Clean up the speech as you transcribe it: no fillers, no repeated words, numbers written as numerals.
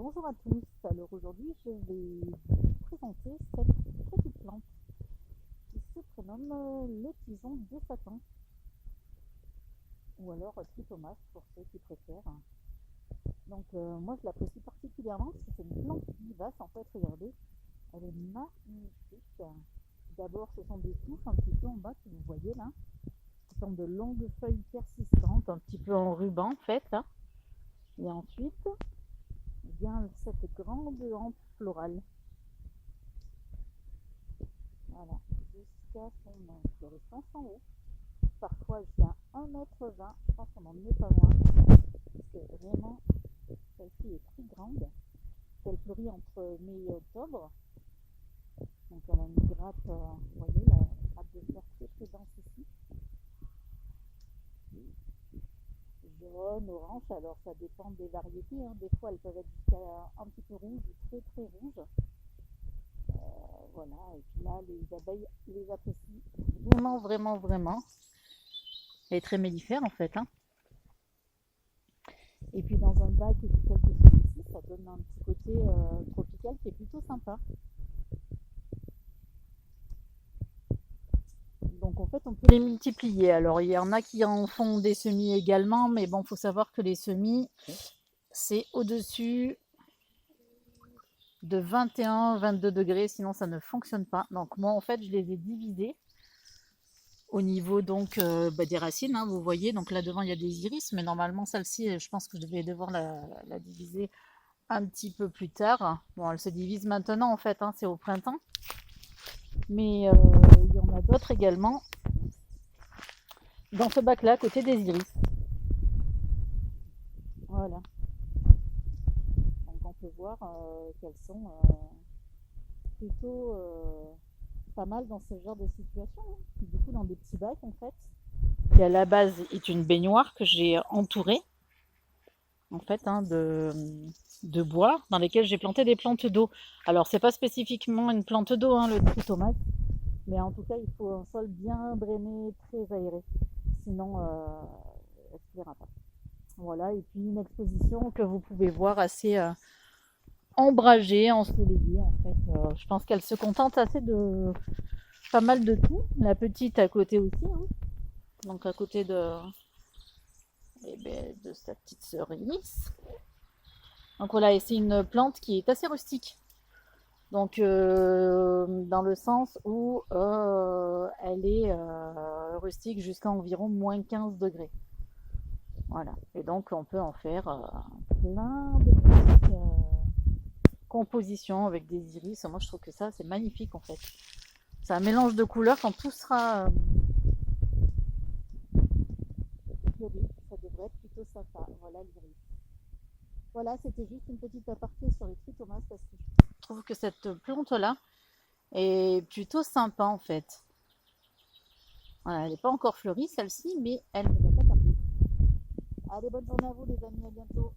Bonjour à tous, alors aujourd'hui je vais vous présenter cette petite plante qui se prénomme le tison de Satan ou alors Trichomas pour ceux qui préfèrent. Donc moi je l'apprécie particulièrement parce que c'est une plante vivace en fait, regardez, elle est magnifique. D'abord ce sont des touffes un petit peu en bas que vous voyez là, ce sont de longues feuilles persistantes, un petit peu en ruban en fait là, et ensuite vient cette grande hampe florale. Voilà, jusqu'à son inflorescence en haut. Parfois jusqu'à 1,20 m, je pense qu'on n'en est pas loin. C'est vraiment, celle-ci est très grande. Elle fleurit entre mai et octobre. Donc elle a une grappe, vous voyez, la grappe de fleurs très très dense ici. Jaune, orange, alors ça dépend des variétés. Hein. Des fois elles peuvent être jusqu'à un petit peu rouges, très très rouges. Voilà, et puis là les abeilles les apprécient vraiment, vraiment, vraiment. Elle est très mellifère en fait. Hein. Et puis dans un bac tel que celui-ci, ça donne un petit côté tropical qui est plutôt sympa. Donc en fait on peut les multiplier. Alors il y en a qui en font des semis également, mais bon, il faut savoir que les semis, c'est au-dessus de 21-22 degrés, sinon ça ne fonctionne pas. Donc moi en fait je les ai divisés au niveau donc des racines, hein, vous voyez, donc là devant il y a des iris, mais normalement celle-ci je pense que je vais devoir la diviser un petit peu plus tard. Bon, elle se divise maintenant en fait, hein, c'est au printemps, mais il y en a d'autres également dans ce bac là à côté des iris. Voilà, donc on peut voir qu'elles sont plutôt pas mal dans ce genre de situation, hein. Du coup dans des petits bacs en fait, qui à la base est une baignoire que j'ai entourée en fait, hein, de bois dans lesquels j'ai planté des plantes d'eau. Alors c'est pas spécifiquement une plante d'eau, hein, le tritomate, mais en tout cas il faut un sol bien drainé, très aéré, sinon elle ne plaira pas. Voilà, et puis une exposition que vous pouvez voir assez ombragée, ensoleillée en fait. Je pense qu'elle se contente assez de pas mal de tout. La petite à côté aussi, hein. Donc à côté de sa petite cerise. Donc voilà, et c'est une plante qui est assez rustique. Donc dans le sens où elle est rustique jusqu'à environ moins 15 degrés. Voilà. Et donc on peut en faire plein de petites compositions avec des iris. Moi je trouve que ça c'est magnifique en fait. C'est un mélange de couleurs quand tout sera fleuri. Ça devrait être plutôt sympa. Voilà l'iris. Voilà, c'était juste une petite aparté sur les trichomas parce que je trouve que cette plante-là est plutôt sympa en fait. Voilà, elle n'est pas encore fleurie celle-ci, mais elle ne va pas tarder. Allez, bonne journée à vous les amis, à bientôt.